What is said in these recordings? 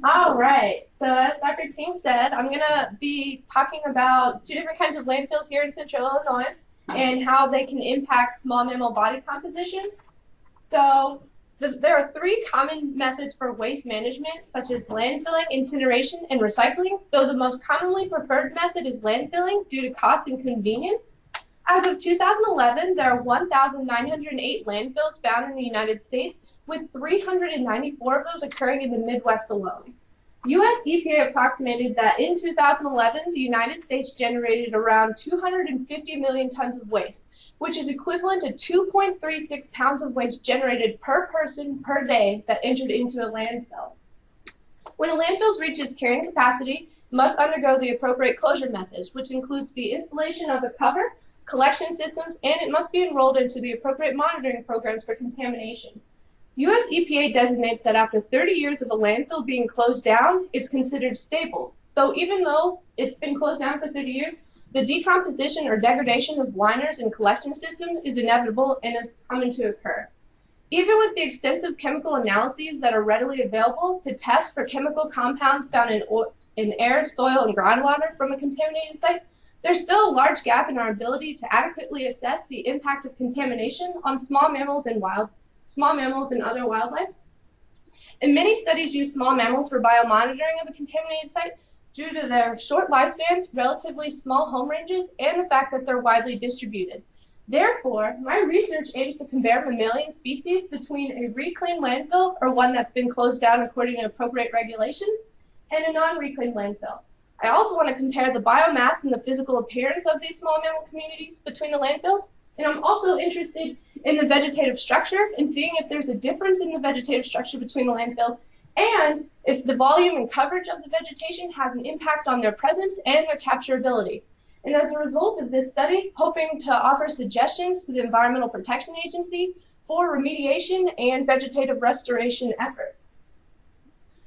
All right. So as Dr. Ting said, I'm going to be talking about two different kinds of landfills here in Central Illinois and how they can impact small mammal body composition. So there are three common methods for waste management, such as landfilling, incineration, and recycling, though the most commonly preferred method is landfilling due to cost and convenience. As of 2011, there are 1,908 landfills found in the United States, with 394 of those occurring in the Midwest alone. U.S. EPA approximated that in 2011, the United States generated around 250 million tons of waste, which is equivalent to 2.36 pounds of waste generated per person per day that entered into a landfill. When a landfill reaches its carrying capacity, it must undergo the appropriate closure methods, which includes the installation of a cover, collection systems, and it must be enrolled into the appropriate monitoring programs for contamination. U.S. EPA designates that after 30 years of a landfill being closed down, it's considered stable. Even though it's been closed down for 30 years, the decomposition or degradation of liners and collection systems is inevitable and is common to occur. Even with the extensive chemical analyses that are readily available to test for chemical compounds found in air, soil, and groundwater from a contaminated site, there's still a large gap in our ability to adequately assess the impact of contamination on small mammals and other wildlife. And many studies use small mammals for biomonitoring of a contaminated site due to their short lifespans, relatively small home ranges, and the fact that they're widely distributed. Therefore, my research aims to compare mammalian species between a reclaimed landfill, or one that's been closed down according to appropriate regulations, and a non-reclaimed landfill. I also want to compare the biomass and the physical appearance of these small mammal communities between the landfills, and I'm also interested in the vegetative structure and seeing if there's a difference in the vegetative structure between the landfills and if the volume and coverage of the vegetation has an impact on their presence and their capturability. And as a result of this study, hoping to offer suggestions to the Environmental Protection Agency for remediation and vegetative restoration efforts.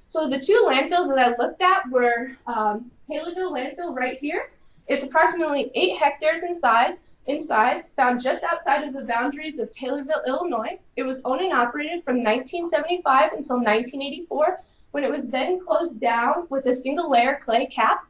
So the two landfills that I looked at were Taylorville landfill right here. It's approximately 8 hectares in size, found just outside of the boundaries of Taylorville, Illinois. It was owned and operated from 1975 until 1984, when it was then closed down with a single layer clay cap.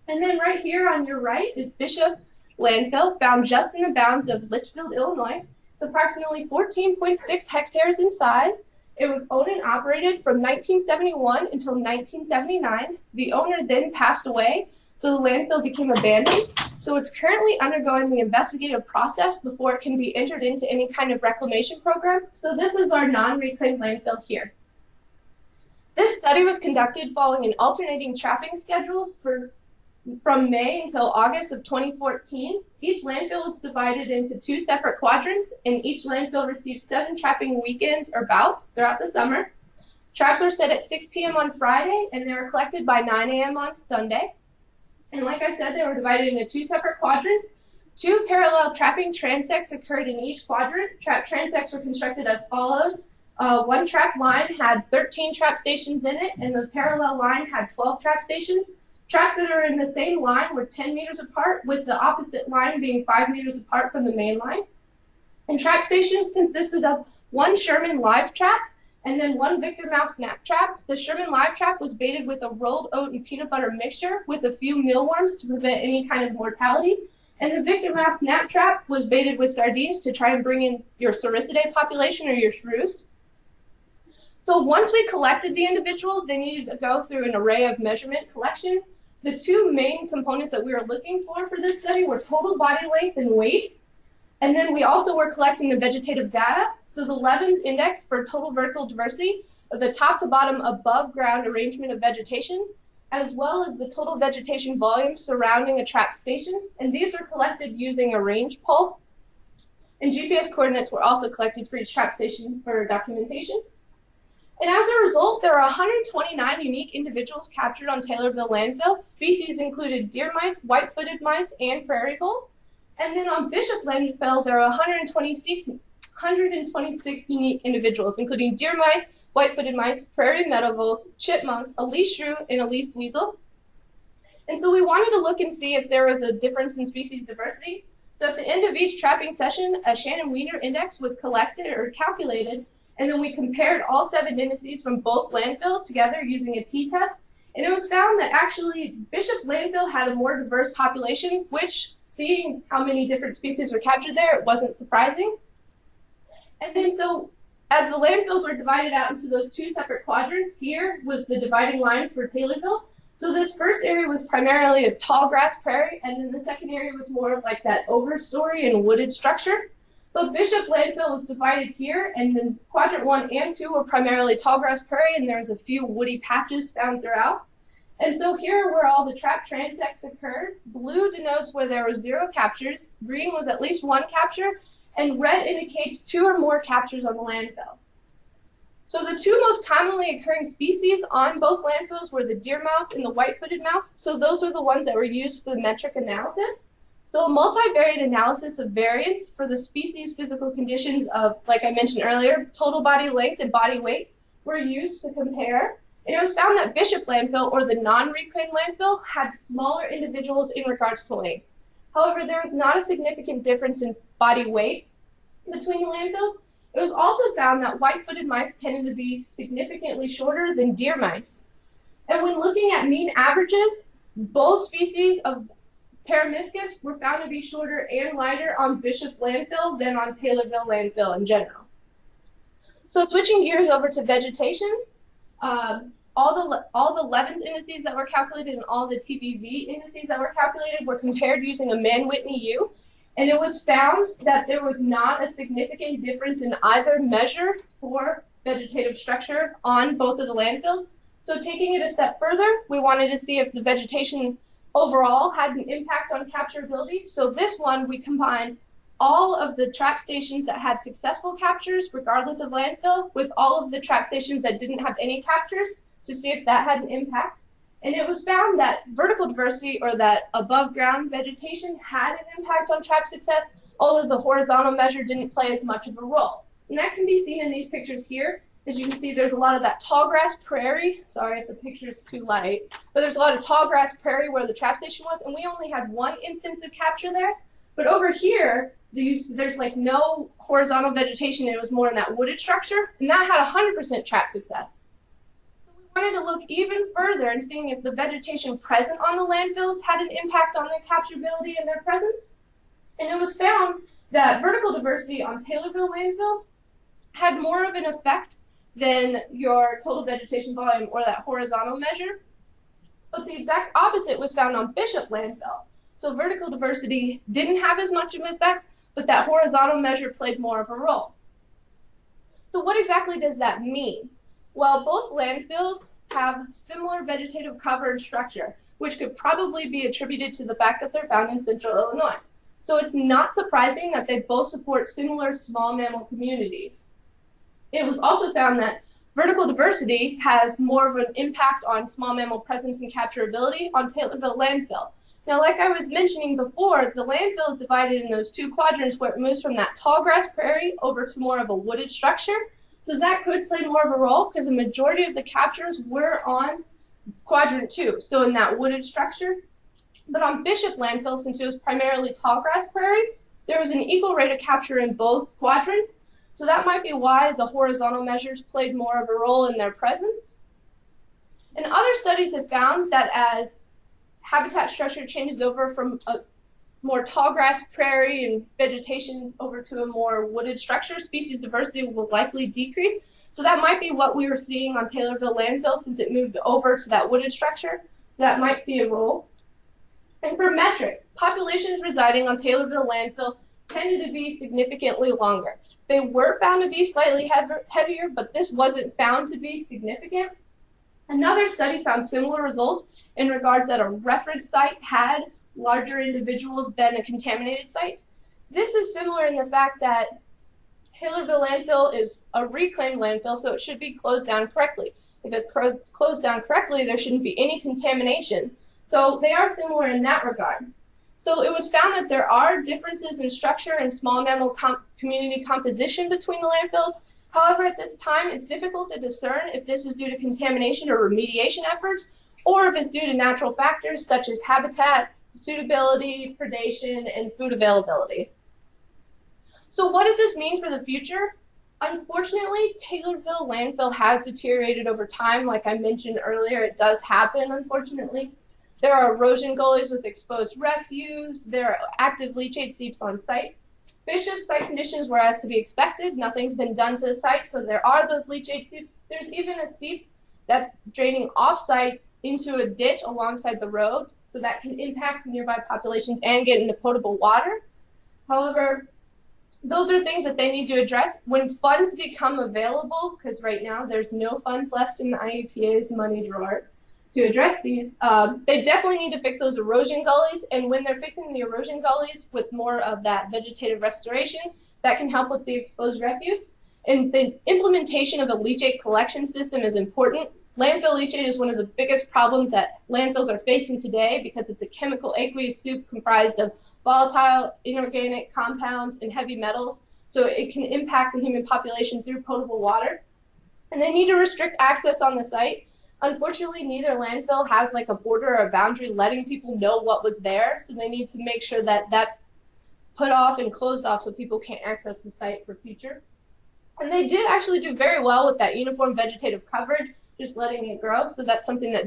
And then right here on your right is Bishop landfill, found just in the bounds of Litchfield, Illinois. It's approximately 14.6 hectares in size. It was owned and operated from 1971 until 1979. The owner then passed away, so the landfill became abandoned. So it's currently undergoing the investigative process before it can be entered into any kind of reclamation program. So this is our non-reclaimed landfill here. This study was conducted following an alternating trapping schedule from May until August of 2014. Each landfill was divided into 2 separate quadrants, and each landfill received 7 trapping weekends or bouts throughout the summer. Traps were set at 6 p.m. on Friday, and they were collected by 9 a.m. on Sunday. And like I said, they were divided into 2 separate quadrants. 2 parallel trapping transects occurred in each quadrant. Trap transects were constructed as follows. One trap line had 13 trap stations in it, and the parallel line had 12 trap stations. Traps that are in the same line were 10 meters apart, with the opposite line being 5 meters apart from the main line. And trap stations consisted of 1 Sherman live trap and then 1 Victor Mouse snap trap. The Sherman live trap was baited with a rolled oat and peanut butter mixture with a few mealworms to prevent any kind of mortality. And the Victor Mouse snap trap was baited with sardines to try and bring in your Saurisidae population or your shrews. So once we collected the individuals, they needed to go through an array of measurement collection. The 2 main components that we were looking for this study were total body length and weight. And then we also were collecting the vegetative data. So the Levin's index for total vertical diversity, the top to bottom above ground arrangement of vegetation, as well as the total vegetation volume surrounding a trap station. And these were collected using a range pole. And GPS coordinates were also collected for each trap station for documentation. And as a result, there are 129 unique individuals captured on Taylorville landfill. Species included deer mice, white-footed mice, and prairie vole. And then on Bishop landfill, there are 126 unique individuals, including deer mice, white-footed mice, prairie meadow voles, chipmunk, a least shrew, and a least weasel. And so we wanted to look and see if there was a difference in species diversity. So at the end of each trapping session, a Shannon-Weiner index was collected or calculated, And then we compared all 7 indices from both landfills together using a t-test. And it was found that actually Bishop Landfill had a more diverse population, which, seeing how many different species were captured there, it wasn't surprising. And then so as the landfills were divided out into those 2 separate quadrants, here was the dividing line for Taylorville. So this first area was primarily a tall grass prairie, and then the second area was more of like that overstory and wooded structure. But Bishop Landfill was divided here, and then quadrant 1 and 2 were primarily tall grass prairie, and there's a few woody patches found throughout. And so here where all the trap transects occurred, blue denotes where there were 0 captures, green was at least 1 capture, and red indicates 2 or more captures on the landfill. So the 2 most commonly occurring species on both landfills were the deer mouse and the white-footed mouse. So those were the ones that were used for the metric analysis. So a multivariate analysis of variance for the species physical conditions of, like I mentioned earlier, total body length and body weight were used to compare. And it was found that Bishop Landfill, or the non-reclaimed landfill, had smaller individuals in regards to length. However, there was not a significant difference in body weight between the landfills. It was also found that white-footed mice tended to be significantly shorter than deer mice. And when looking at mean averages, both species of Paramiscus were found to be shorter and lighter on Bishop Landfill than on Taylorville Landfill in general. So switching gears over to vegetation, all the Levens indices that were calculated and all the TBV indices that were calculated were compared using a Mann-Whitney U. And it was found that there was not a significant difference in either measure for vegetative structure on both of the landfills. So taking it a step further, we wanted to see if the vegetation overall had an impact on capturability. So this one, we combined all of the trap stations that had successful captures, regardless of landfill, with all of the trap stations that didn't have any captures to see if that had an impact. And it was found that vertical diversity, or that above ground vegetation, had an impact on trap success, although the horizontal measure didn't play as much of a role. And that can be seen in these pictures here. As you can see, there's a lot of that tall grass prairie. Sorry if the picture is too light. But there's a lot of tall grass prairie where the trap station was, and we only had 1 instance of capture there. But over here, there's like no horizontal vegetation. It was more in that wooded structure, and that had 100% trap success. Wanted to look even further and seeing if the vegetation present on the landfills had an impact on their capturability and their presence. And it was found that vertical diversity on Taylorville landfill had more of an effect than your total vegetation volume or that horizontal measure. But the exact opposite was found on Bishop landfill. So vertical diversity didn't have as much of an effect, but that horizontal measure played more of a role. So what exactly does that mean? Well, both landfills have similar vegetative cover and structure, which could probably be attributed to the fact that they're found in central Illinois. So it's not surprising that they both support similar small mammal communities. It was also found that vertical diversity has more of an impact on small mammal presence and capturability on Taylorville landfill. Now, like I was mentioning before, the landfill is divided in those 2 quadrants where it moves from that tall grass prairie over to more of a wooded structure. So that could play more of a role because the majority of the captures were on quadrant 2, so in that wooded structure. But on Bishop landfill, since it was primarily tall grass prairie, there was an equal rate of capture in both quadrants. So that might be why the horizontal measures played more of a role in their presence. And other studies have found that as habitat structure changes over from a more tall grass prairie and vegetation over to a more wooded structure, species diversity will likely decrease. So that might be what we were seeing on Taylorville landfill since it moved over to that wooded structure. That might be a role. And for metrics, populations residing on Taylorville landfill tended to be significantly longer. They were found to be slightly heavier, but this wasn't found to be significant. Another study found similar results in regards that a reference site had larger individuals than a contaminated site. This is similar in the fact that Taylorville landfill is a reclaimed landfill, so it should be closed down correctly. If it's closed down correctly, there shouldn't be any contamination. So they are similar in that regard. So it was found that there are differences in structure and small mammal community composition between the landfills. However, at this time, it's difficult to discern if this is due to contamination or remediation efforts, or if it's due to natural factors such as habitat, suitability, predation, and food availability. So what does this mean for the future? Unfortunately, Taylorville landfill has deteriorated over time. Like I mentioned earlier, it does happen, unfortunately. There are erosion gullies with exposed refuse. There are active leachate seeps on site. Bishop site conditions were as to be expected. Nothing's been done to the site, so there are those leachate seeps. There's even a seep that's draining off-site into a ditch alongside the road, so that can impact nearby populations and get into potable water. However, those are things that they need to address when funds become available, because right now there's no funds left in the IEPA's money drawer to address these. They definitely need to fix those erosion gullies, and when they're fixing the erosion gullies with more of that vegetative restoration, that can help with the exposed refuse. And the implementation of a leachate collection system is important. Landfill leachate is one of the biggest problems that landfills are facing today because it's a chemical aqueous soup comprised of volatile, inorganic compounds, and heavy metals, so it can impact the human population through potable water. And they need to restrict access on the site. Unfortunately, neither landfill has like a border or a boundary letting people know what was there, so they need to make sure that that's put off and closed off so people can't access the site for future. And they did actually do very well with that uniform vegetative coverage, just letting it grow, so that's something that